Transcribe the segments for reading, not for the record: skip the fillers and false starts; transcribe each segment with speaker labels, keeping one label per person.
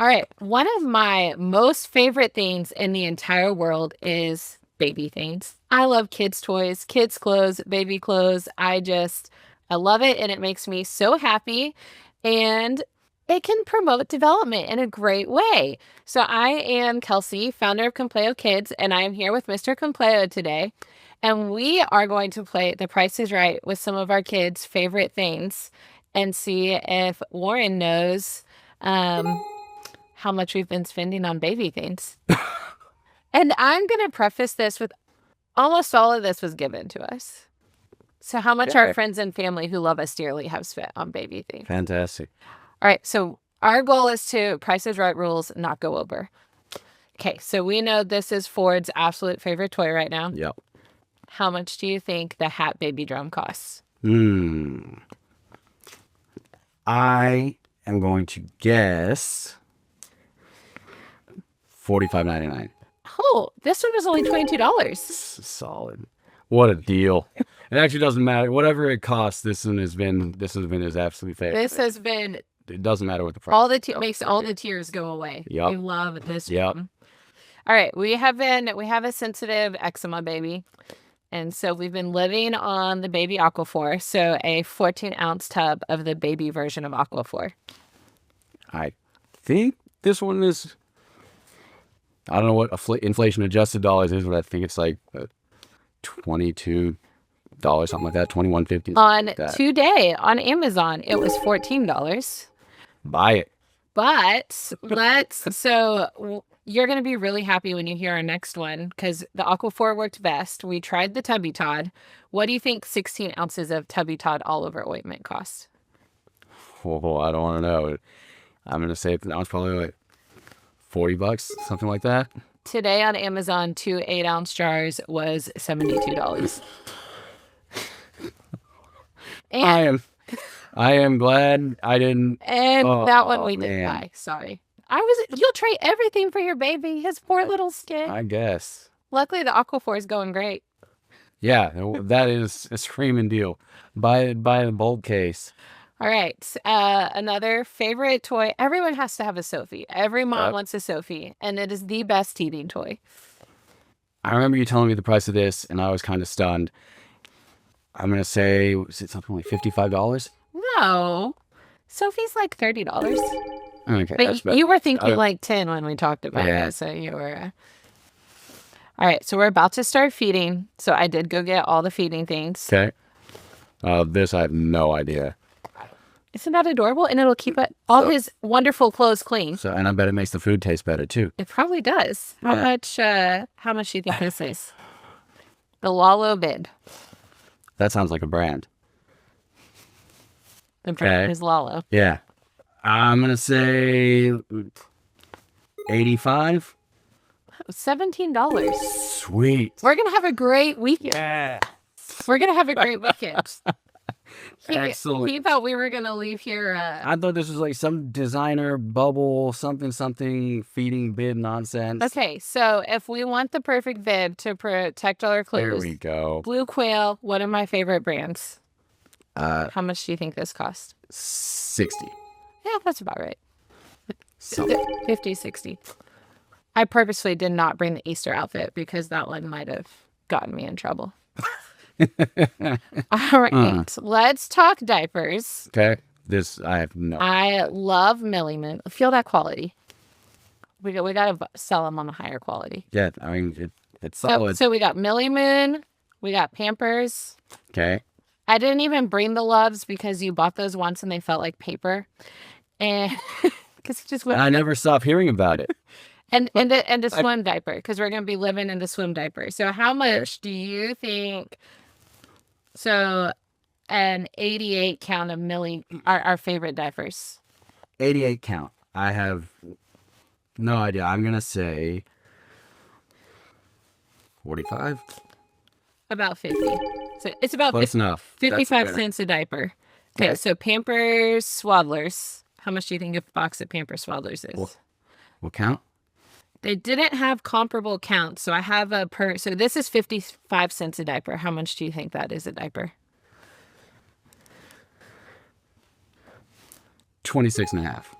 Speaker 1: All right. One of my most favorite things in the entire world is baby things. I love kids' toys, kids' clothes, baby clothes. I love it and it makes me so happy. And it can promote development in a great way. So I am Kelsey, founder of Compleo Kids, and I am here with Mr. Compleo today. And we are going to play The Price is Right with some of our kids' favorite things and see if Warren knows how much we've been spending on baby things. And I'm going to preface this with almost all of this was given to us. So how much our friends and family who love us dearly have spent on baby things.
Speaker 2: Fantastic.
Speaker 1: All right. So our goal is to Price is Right rules, not go over. Okay. So we know this is Ford's absolute favorite toy right now.
Speaker 2: Yep.
Speaker 1: How much do you think the Hat Baby Drum costs?
Speaker 2: I am going to guess $45.99.
Speaker 1: Oh, this one was only $22.
Speaker 2: Solid. What a deal. It actually doesn't matter. Whatever it costs, this one has been his absolute favorite.
Speaker 1: This has been
Speaker 2: It doesn't matter what the price.
Speaker 1: Makes all the tears go away.
Speaker 2: Yep.
Speaker 1: We love this
Speaker 2: Yep.
Speaker 1: one. All right, we have a sensitive eczema baby. And so we've been living on the baby Aquaphor, so a 14-ounce tub of the baby version of Aquaphor.
Speaker 2: I think this one is, I don't know what inflation adjusted dollars is, but I think it's like $22, something like that, $21.50.
Speaker 1: On
Speaker 2: like that.
Speaker 1: today on Amazon, it was $14.
Speaker 2: Buy it.
Speaker 1: But you're going to be really happy when you hear our next one because the Aquaphor worked best. We tried the Tubby Todd. What do you think 16 ounces of Tubby Todd all over ointment costs?
Speaker 2: Oh, I don't want to know. I'm going to say that was probably like $40, something like that.
Speaker 1: Today on Amazon, 2 8-ounce jars was $72. And
Speaker 2: I am glad I didn't.
Speaker 1: And that one we didn't buy. Sorry. You'll trade everything for your baby, his poor little skin.
Speaker 2: I guess.
Speaker 1: Luckily, the Aquaphor is going great.
Speaker 2: Yeah, that is a screaming deal. Buy the bulk case.
Speaker 1: All right. Another favorite toy. Everyone has to have a Sophie. Every mom wants a Sophie, and it is the best teething toy.
Speaker 2: I remember you telling me the price of this, and I was kind of stunned. I'm going to say, was it something like $55?
Speaker 1: No. Sophie's like $30.
Speaker 2: Okay.
Speaker 1: But you were thinking like 10 when we talked about it. So you were. All right. So we're about to start feeding. So I did go get all the feeding things.
Speaker 2: Okay. This I have no idea.
Speaker 1: Isn't that adorable? And it'll keep all his wonderful clothes clean.
Speaker 2: So, and I bet it makes the food taste better too.
Speaker 1: It probably does. How much do you think this is? The Lalo Bid.
Speaker 2: That sounds like a brand.
Speaker 1: The brand is Lalo.
Speaker 2: Yeah. I'm going to say $85.
Speaker 1: $17.
Speaker 2: Sweet.
Speaker 1: We're going to have a great weekend.
Speaker 2: Yeah.
Speaker 1: We're going to have a great weekend.
Speaker 2: Excellent.
Speaker 1: He thought we were going to leave here.
Speaker 2: I thought this was like some designer bubble, something feeding bid nonsense.
Speaker 1: Okay, so if we want the perfect bid to protect all our clues.
Speaker 2: There we go.
Speaker 1: Blue Quail, one of my favorite brands. How much do you think this cost?
Speaker 2: 60.
Speaker 1: Yeah, that's about right. 50, 60. I purposely did not bring the Easter outfit because that one might have gotten me in trouble. All right, let's talk diapers.
Speaker 2: Okay. This, I have no.
Speaker 1: I love Milliman. Feel that quality. We got to sell them on the higher quality.
Speaker 2: Yeah, I mean, it's solid.
Speaker 1: So we got Milliman. We got Pampers.
Speaker 2: Okay.
Speaker 1: I didn't even bring the Loves because you bought those once and they felt like paper. And because it just went.
Speaker 2: I never stopped hearing about it.
Speaker 1: And a swim diaper because we're going to be living in the swim diaper. So how much do you think? So an 88 count of Millie, our favorite diapers.
Speaker 2: 88 count. I have no idea. I'm going to say 45.
Speaker 1: About 50. So it's about
Speaker 2: Close enough.
Speaker 1: 55 cents a diaper. Okay, so Pampers Swaddlers. How much do you think a box of Pampers Swaddlers is?
Speaker 2: What count?
Speaker 1: They didn't have comparable counts, so I have so this is 55 cents a diaper. How much do you think that is a diaper?
Speaker 2: 26 and a half.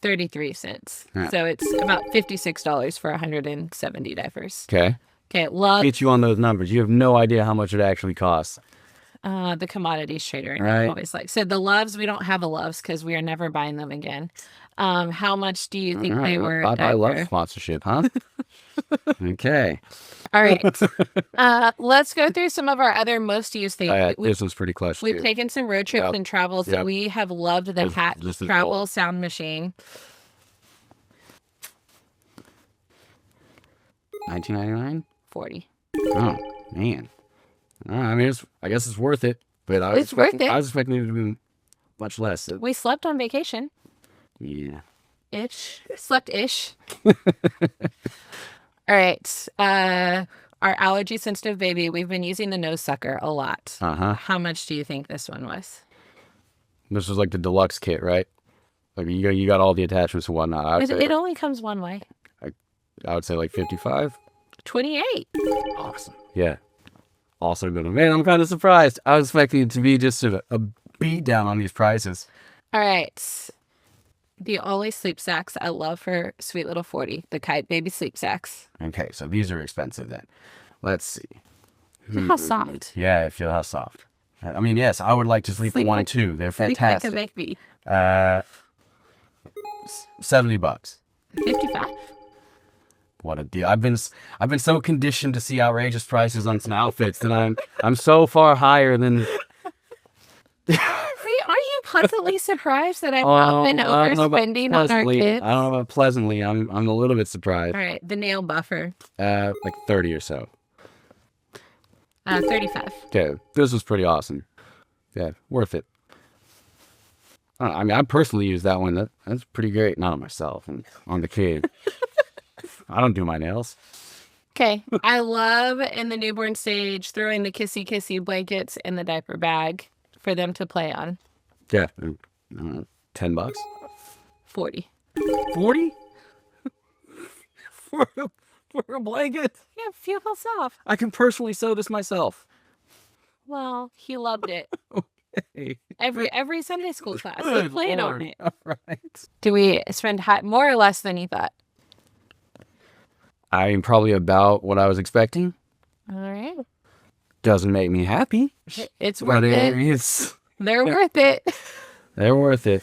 Speaker 1: 33 cents.
Speaker 2: Yeah.
Speaker 1: So it's about $56 for 170 diapers.
Speaker 2: Okay.
Speaker 1: Okay, love
Speaker 2: Get you on those numbers. You have no idea how much it actually costs.
Speaker 1: the commodities trader.
Speaker 2: Right.
Speaker 1: Always like. So the Loves, we don't have a Loves because we are never buying them again. How much do you think they were?
Speaker 2: I love sponsorship, huh? Okay.
Speaker 1: All right. Let's go through some of our other most used things.
Speaker 2: This was pretty close.
Speaker 1: We've taken some road trips and travels, and we have loved the Hat Travel Sound Machine.
Speaker 2: $19.99?
Speaker 1: 40.
Speaker 2: Oh man. I mean, I guess it's worth it. But
Speaker 1: It's worth it.
Speaker 2: I was expecting it to be much less.
Speaker 1: We slept on vacation.
Speaker 2: Yeah.
Speaker 1: Slept-ish. All right. Our allergy sensitive baby, we've been using the nose sucker a lot. How much do you think this one was?
Speaker 2: This was like the deluxe kit, right? Like you got all the attachments and whatnot.
Speaker 1: It only comes one way.
Speaker 2: I would say like 55.
Speaker 1: 28.
Speaker 2: Awesome. Yeah. Also good. Man, I'm kind of surprised. I was expecting it to be just a beat down on these prices.
Speaker 1: All right. The Ollie sleep sacks I love for Sweet Little 40. The Kite Baby sleep sacks.
Speaker 2: Okay, so these are expensive then. Let's see.
Speaker 1: How soft.
Speaker 2: Yeah, I feel how soft. I mean, yes, I would like to sleep with one and two. They're fantastic.
Speaker 1: Sleep like a baby.
Speaker 2: $70.
Speaker 1: 55.
Speaker 2: What a deal! I've been so conditioned to see outrageous prices on some outfits that I'm so far higher than.
Speaker 1: Are you pleasantly surprised that I've not been overspending on our kids?
Speaker 2: I don't know about pleasantly. I'm a little bit surprised.
Speaker 1: All right, the nail buffer.
Speaker 2: Like 30 or so.
Speaker 1: 35.
Speaker 2: Okay, this was pretty awesome. Yeah, worth it. I mean, I personally use that one. That's pretty great. Not on myself, and on the kid. I don't do my nails.
Speaker 1: Okay. I love in the newborn stage throwing the kissy blankets in the diaper bag for them to play on.
Speaker 2: Yeah. $10.
Speaker 1: 40.
Speaker 2: 40? for a blanket?
Speaker 1: Yeah, feel how soft.
Speaker 2: I can personally sew this myself.
Speaker 1: Well, he loved it.
Speaker 2: Okay.
Speaker 1: Every Sunday school class, we played on it.
Speaker 2: All right.
Speaker 1: Do we spend more or less than you thought?
Speaker 2: I'm probably about what I was expecting.
Speaker 1: All right.
Speaker 2: Doesn't make me happy.
Speaker 1: It's worth it. They're worth it.
Speaker 2: They're worth it.